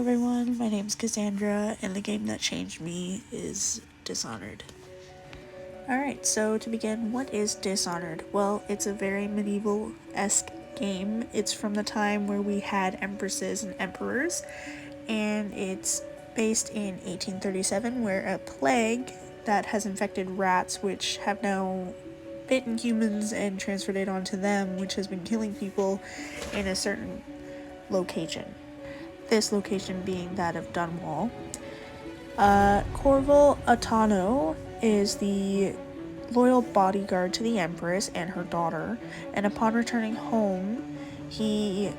everyone, my name's Cassandra, and the game that changed me is Dishonored. Alright, so to begin, what is Dishonored? Well, it's a very medieval-esque game. It's from the time where we had empresses and emperors, and it's based in 1837, where a plague that has infected rats, which have now bitten humans and transferred it onto them, which has been killing people in a certain location. This location being that of Dunwall. Corval Atano is the loyal bodyguard to the Empress and her daughter, and upon returning home, he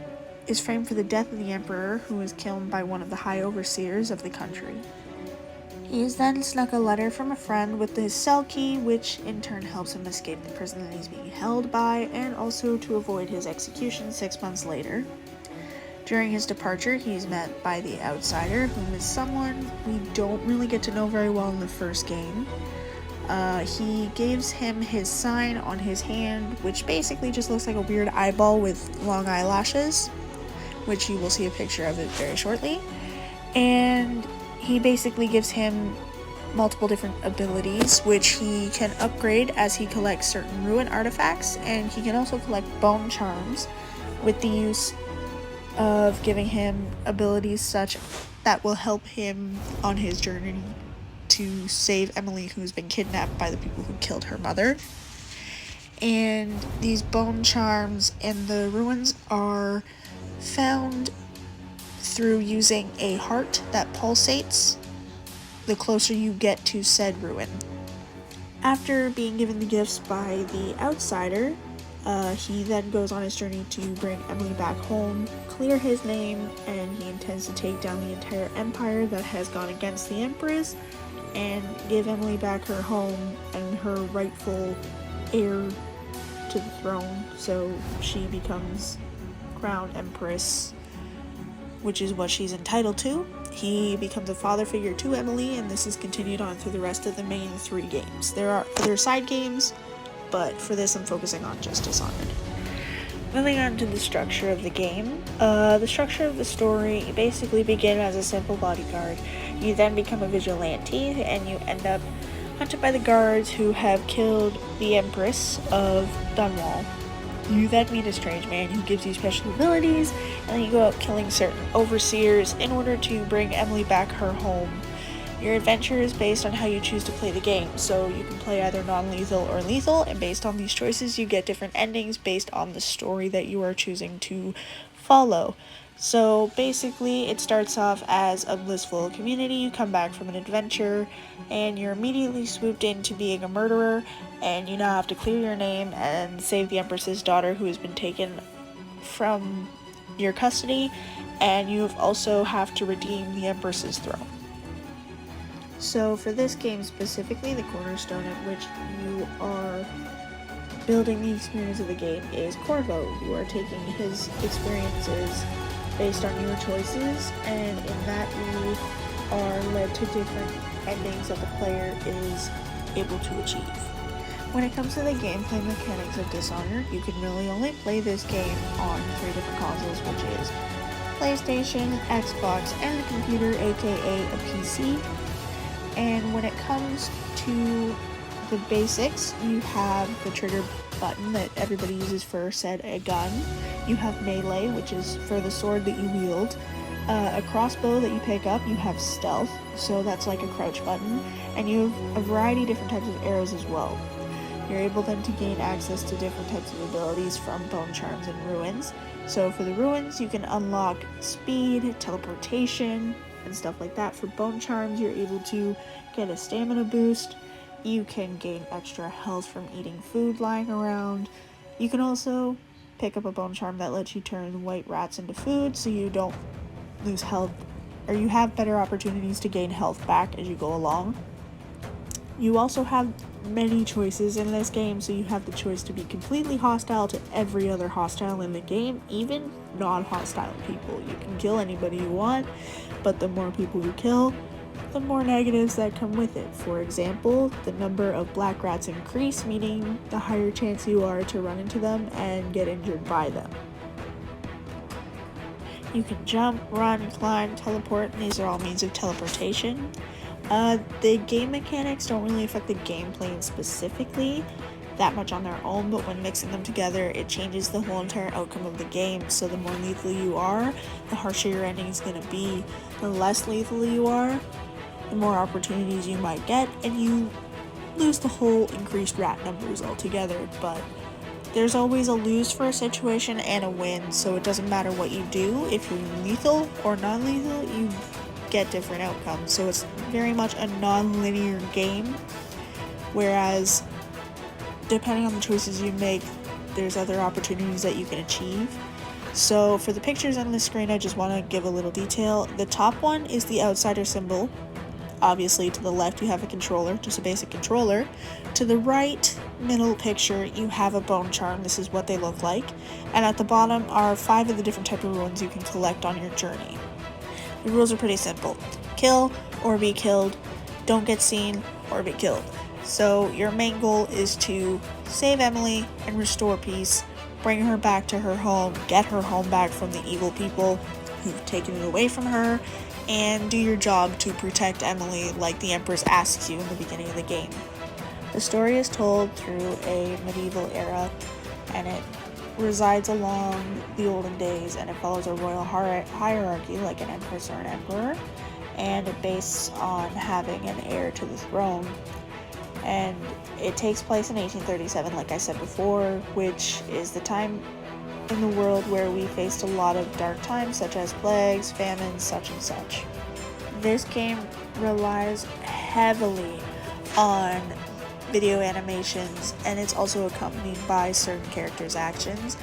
is framed for the death of the Emperor, who was killed by one of the high overseers of the country. He is then snuck a letter from a friend with his cell key, which in turn helps him escape the prison that he's being held by, and also to avoid his execution 6 months later. During his departure, he's met by the Outsider, whom is someone we don't really get to know very well in the first game. He gives him his sign on his hand, which basically just looks like a weird eyeball with long eyelashes, which you will see a picture of it very shortly. And he basically gives him multiple different abilities, which he can upgrade as he collects certain ruin artifacts, and he can also collect bone charms with the use of giving him abilities such that will help him on his journey to save Emily, who's been kidnapped by the people who killed her mother. And these bone charms and the ruins are found through using a heart that pulsates the closer you get to said ruin. After being given the gifts by the Outsider, he then goes on his journey to bring Emily back home, clear his name, and he intends to take down the entire empire that has gone against the Empress and give Emily back her home and her rightful heir to the throne, so she becomes crowned Empress, which is what she's entitled to. He becomes a father figure to Emily, and this is continued on through the rest of the main 3 games. There are other side games, but for this I'm focusing on just Dishonored. Moving on to the structure of the game. The structure of the story, you basically begin as a simple bodyguard. You then become a vigilante, and you end up hunted by the guards who have killed the Empress of Dunwall. You then meet a strange man who gives you special abilities, and then you go out killing certain overseers in order to bring Emily back her home. Your adventure is based on how you choose to play the game, so you can play either non-lethal or lethal, and based on these choices you get different endings based on the story that you are choosing to follow. So basically it starts off as a blissful community, you come back from an adventure, and you're immediately swooped into being a murderer, and you now have to clear your name and save the Empress's daughter who has been taken from your custody, and you also have to redeem the Empress's throne. So for this game specifically, the cornerstone at which you are building the experience of the game is Corvo. You are taking his experiences based on your choices, and in that you are led to different endings that the player is able to achieve. When it comes to the gameplay mechanics of Dishonored, you can really only play this game on 3 different consoles, which is PlayStation, Xbox, and the computer, aka a PC. And when it comes to the basics, you have the trigger button that everybody uses for said a gun. You have melee, which is for the sword that you wield. A crossbow that you pick up, you have stealth, so that's like a crouch button. And you have a variety of different types of arrows as well. You're able then to gain access to different types of abilities from bone charms and ruins. So for the ruins, you can unlock speed, teleportation, and stuff like that. For bone charms, you're able to get a stamina boost. You can gain extra health from eating food lying around. You can also pick up a bone charm that lets you turn white rats into food, so you don't lose health, or you have better opportunities to gain health back as you go along. You also have many choices in this game, so you have the choice to be completely hostile to every other hostile in the game, even non-hostile people. You can kill anybody you want, but the more people you kill, the more negatives that come with it. For example, the number of black rats increase, meaning the higher chance you are to run into them and get injured by them. You can jump, run, climb, teleport, and these are all means of teleportation. The game mechanics don't really affect the gameplay specifically that much on their own, but when mixing them together, it changes the whole entire outcome of the game. So the more lethal you are, the harsher your ending is going to be. The less lethal you are, the more opportunities you might get, and you lose the whole increased rat numbers altogether. But there's always a lose for a situation and a win, so it doesn't matter what you do. If you're lethal or non-lethal, you get different outcomes. So it's very much a non-linear game, whereas depending on the choices you make, there's other opportunities that you can achieve. So for the pictures on the screen, I just want to give a little detail. The top one is the outsider symbol. Obviously, to the left you have a controller, just a basic controller. To the right middle picture you have a bone charm. This is what they look like. And at the bottom are 5 of the different type of runes you can collect on your journey. The rules are pretty simple. Kill or be killed, don't get seen or be killed. So your main goal is to save Emily and restore peace, bring her back to her home, get her home back from the evil people who've taken it away from her, and do your job to protect Emily like the Empress asks you in the beginning of the game. The story is told through a medieval era, and it resides along the olden days, and it follows a royal hierarchy like an empress or an emperor, and it based on having an heir to the throne. And it takes place in 1837, like I said before, which is the time in the world where we faced a lot of dark times, such as plagues, famines, such and such. This game relies heavily on video animations, and it's also accompanied by certain characters' actions,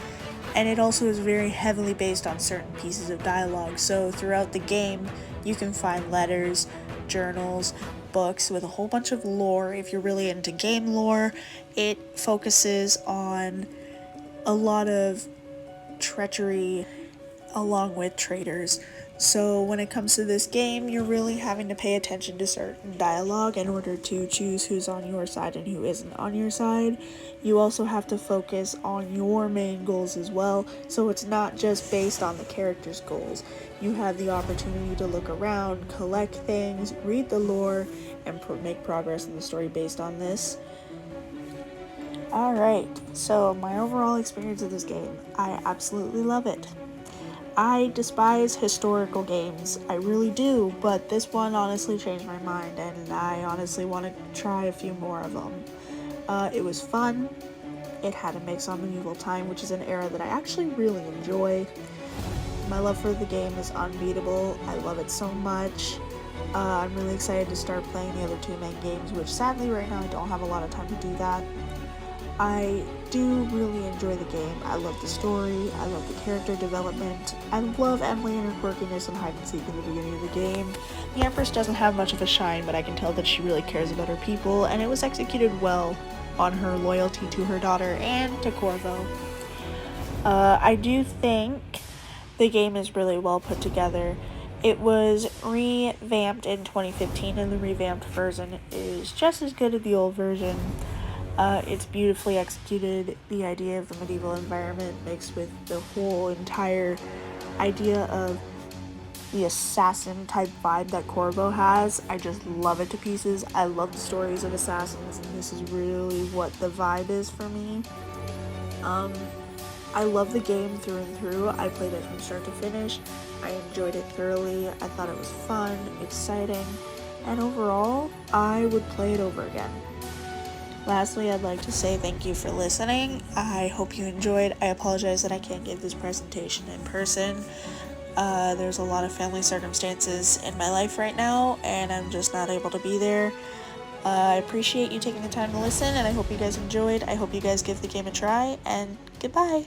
and it also is very heavily based on certain pieces of dialogue. So throughout the game you can find letters, journals, books with a whole bunch of lore. If you're really into game lore, it focuses on a lot of treachery along with traitors. So when it comes to this game, you're really having to pay attention to certain dialogue in order to choose who's on your side and who isn't on your side. You also have to focus on your main goals as well, so it's not just based on the character's goals. You have the opportunity to look around, collect things, read the lore, and make progress in the story based on this. Alright, so my overall experience of this game, I absolutely love it. I despise historical games, I really do, but this one honestly changed my mind, and I honestly want to try a few more of them. It was fun, it had a mix on medieval time, which is an era that I actually really enjoy. My love for the game is unbeatable, I love it so much. I'm really excited to start playing the other 2 main games, which sadly right now I don't have a lot of time to do that. I do really enjoy the game. I love the story, I love the character development, I love Emily and her quirkiness and hide and seek in the beginning of the game. The Empress doesn't have much of a shine, but I can tell that she really cares about her people, and it was executed well on her loyalty to her daughter and to Corvo. I do think the game is really well put together. It was revamped in 2015, and the revamped version is just as good as the old version. It's beautifully executed. The idea of the medieval environment mixed with the whole entire idea of the assassin type vibe that Corvo has. I just love it to pieces. I love the stories of assassins, and this is really what the vibe is for me. I love the game through and through. I played it from start to finish. I enjoyed it thoroughly. I thought it was fun, exciting, and overall, I would play it over again. Lastly, I'd like to say thank you for listening. I hope you enjoyed. I apologize that I can't give this presentation in person. There's a lot of family circumstances in my life right now, and I'm just not able to be there. I appreciate you taking the time to listen, and I hope you guys enjoyed. I hope you guys give the game a try, and goodbye!